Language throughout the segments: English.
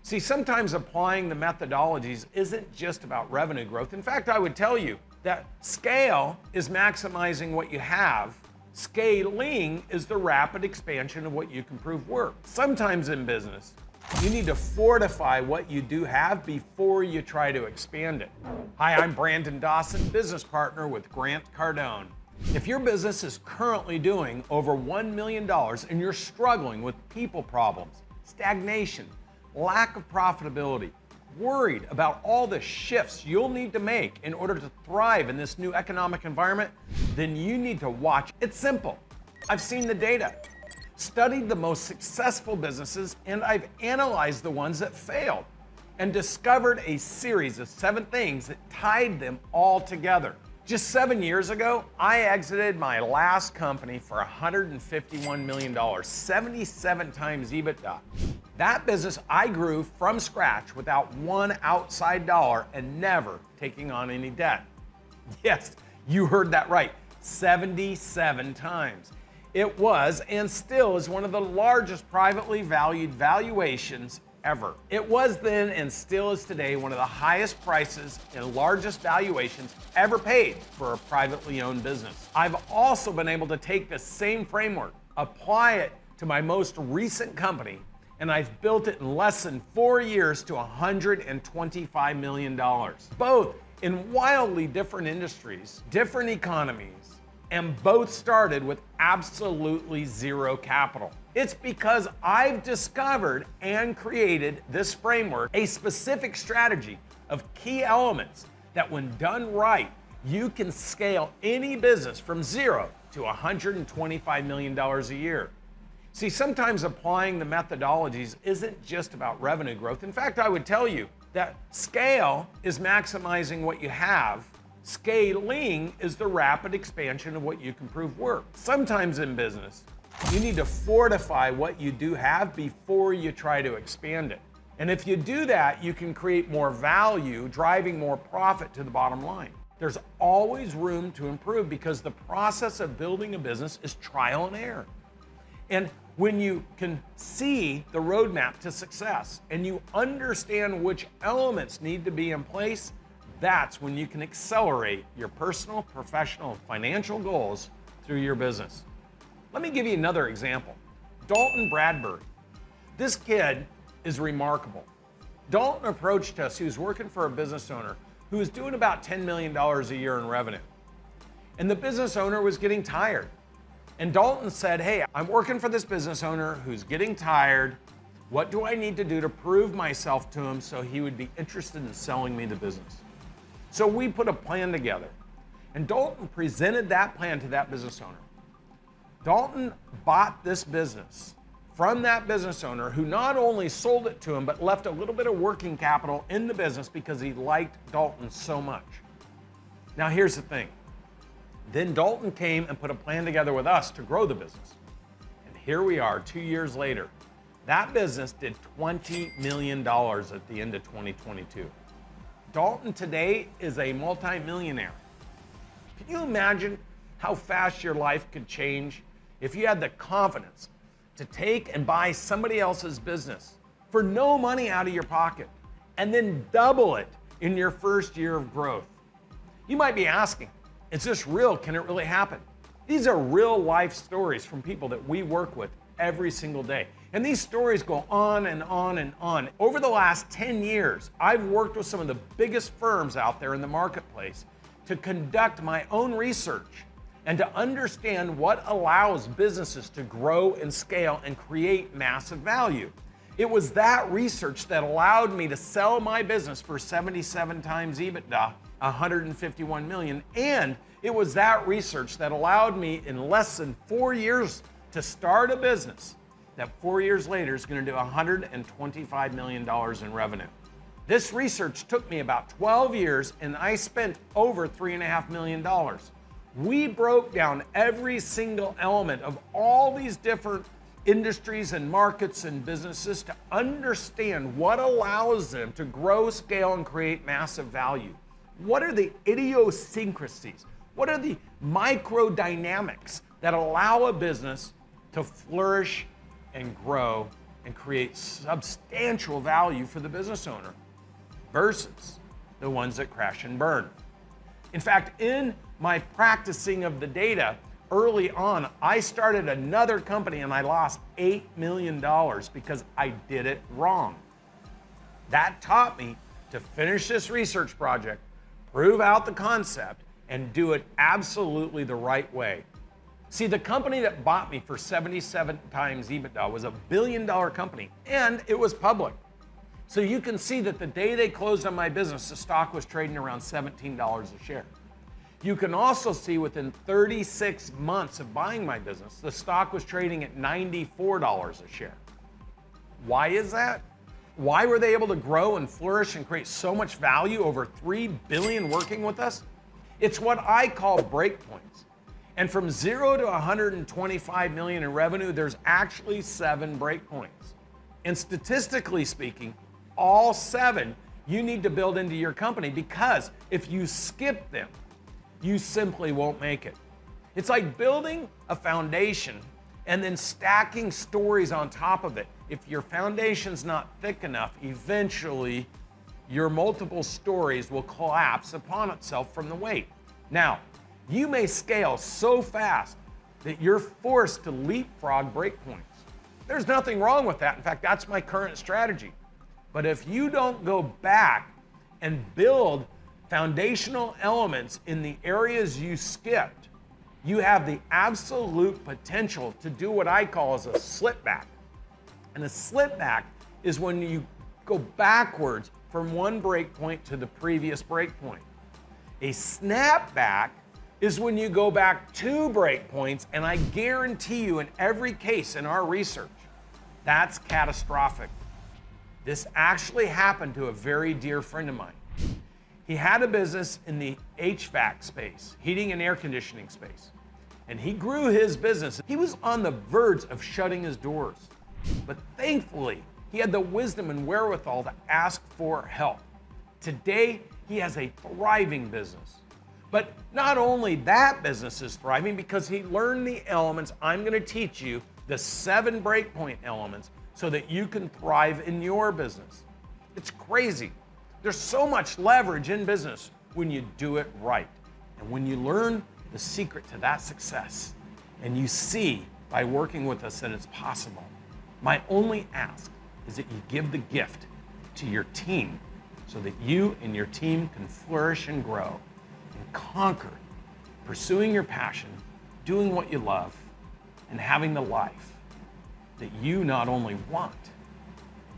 See, sometimes applying the methodologies isn't just about revenue growth. In fact, I would tell you that scale is maximizing what you have. Scaling is the rapid expansion of what you can prove works. Sometimes in business, you need to fortify what you do have before you try to expand it. Hi, I'm Brandon Dawson, business partner with Grant Cardone. If your business is currently doing over $1 million and you're struggling with people problems, stagnation, lack of profitability, worried about all the shifts you'll need to make in order to thrive in this new economic environment, then you need to watch. It's simple. I've seen the data, studied the most successful businesses, and I've analyzed the ones that failed and discovered a series of 7 things that tied them all together. Just 7 years ago, I exited my last company for $151 million, 77 times EBITDA. That business I grew from scratch without one outside dollar and never taking on any debt. Yes, you heard that right, 77 times. It was and still is one of the largest privately valued valuations ever. It was then and still is today one of the highest prices and largest valuations ever paid for a privately owned business. I've also been able to take the same framework, apply it to my most recent company, and I've built it in less than 4 years to $125 million. Both in wildly different industries, different economies, and both started with absolutely zero capital. It's because I've discovered and created this framework, a specific strategy of key elements that when done right, you can scale any business from 0 to $125 million a year. See, sometimes applying the methodologies isn't just about revenue growth. In fact, I would tell you that scale is maximizing what you have. Scaling is the rapid expansion of what you can prove works. Sometimes in business, you need to fortify what you do have before you try to expand it. And if you do that, you can create more value, driving more profit to the bottom line. There's always room to improve because the process of building a business is trial and error. And when you can see the roadmap to success and you understand which elements need to be in place, that's when you can accelerate your personal, professional, and financial goals through your business. Let me give you another example. Dalton Bradbury. This kid is remarkable. Dalton approached us. He was working for a business owner who was doing about $10 million a year in revenue. And the business owner was getting tired. And Dalton said, hey, I'm working for this business owner who's getting tired. What do I need to do to prove myself to him so he would be interested in selling me the business? So we put a plan together. And Dalton presented that plan to that business owner. Dalton bought this business from that business owner who not only sold it to him, but left a little bit of working capital in the business because he liked Dalton so much. Now here's the thing. Then Dalton came and put a plan together with us to grow the business. And here we are 2 years later. That business did $20 million at the end of 2022. Dalton today is a multimillionaire. Can you imagine how fast your life could change if you had the confidence to take and buy somebody else's business for no money out of your pocket and then double it in your first year of growth? You might be asking, is this real? Can it really happen? These are real life stories from people that we work with every single day. And these stories go on and on and on. Over the last 10 years, I've worked with some of the biggest firms out there in the marketplace to conduct my own research and to understand what allows businesses to grow and scale and create massive value. It was that research that allowed me to sell my business for 77 times EBITDA, 151 million, and it was that research that allowed me in less than 4 years to start a business that 4 years later is going to do $125 million in revenue. This research took me about 12 years and I spent over $3.5 million. We broke down every single element of all these different industries and markets and businesses to understand what allows them to grow, scale, and create massive value. What are the idiosyncrasies? What are the micro dynamics that allow a business to flourish and grow and create substantial value for the business owner versus the ones that crash and burn. In fact, in my practicing of the data early on, I started another company and I lost $8 million because I did it wrong. That taught me to finish this research project, prove out the concept, and do it absolutely the right way. See, the company that bought me for 77 times EBITDA was $1 billion company, and it was public. So you can see that the day they closed on my business, the stock was trading around $17 a share. You can also see within 36 months of buying my business, the stock was trading at $94 a share. Why is that? Why were they able to grow and flourish and create so much value, over $3 billion working with us? It's what I call breakpoints. And from 0 to 125 million in revenue, there's actually 7 breakpoints. And statistically speaking, all 7 you need to build into your company, because if you skip them, you simply won't make it. It's like building a foundation and then stacking stories on top of it. If your foundation's not thick enough, eventually your multiple stories will collapse upon itself from the weight. Now, you may scale so fast that you're forced to leapfrog breakpoints. There's nothing wrong with that. In fact, that's my current strategy. But if you don't go back and build foundational elements in the areas you skipped, you have the absolute potential to do what I call as a slip back. And a slip back is when you go backwards from one breakpoint to the previous breakpoint. A snapback is when you go back 2 breakpoints, and I guarantee you in every case in our research, that's catastrophic. This actually happened to a very dear friend of mine. He had a business in the HVAC space, heating and air conditioning space, and he grew his business. He was on the verge of shutting his doors, but thankfully, he had the wisdom and wherewithal to ask for help. Today, he has a thriving business. But not only that business is thriving because he learned the elements I'm going to teach you, the 7 breakpoint elements, so that you can thrive in your business. It's crazy. There's so much leverage in business when you do it right. And when you learn the secret to that success, and you see by working with us that it's possible, my only ask is that you give the gift to your team so that you and your team can flourish and grow and conquer, pursuing your passion, doing what you love, and having the life that you not only want,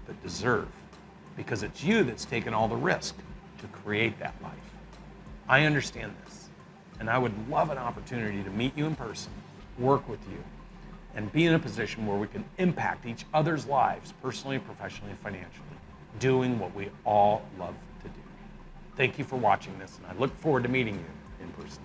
but deserve, because it's you that's taken all the risk to create that life. I understand this, and I would love an opportunity to meet you in person, work with you, and be in a position where we can impact each other's lives, personally, professionally, and financially, doing what we all love to do. Thank you for watching this, and I look forward to meeting you in person.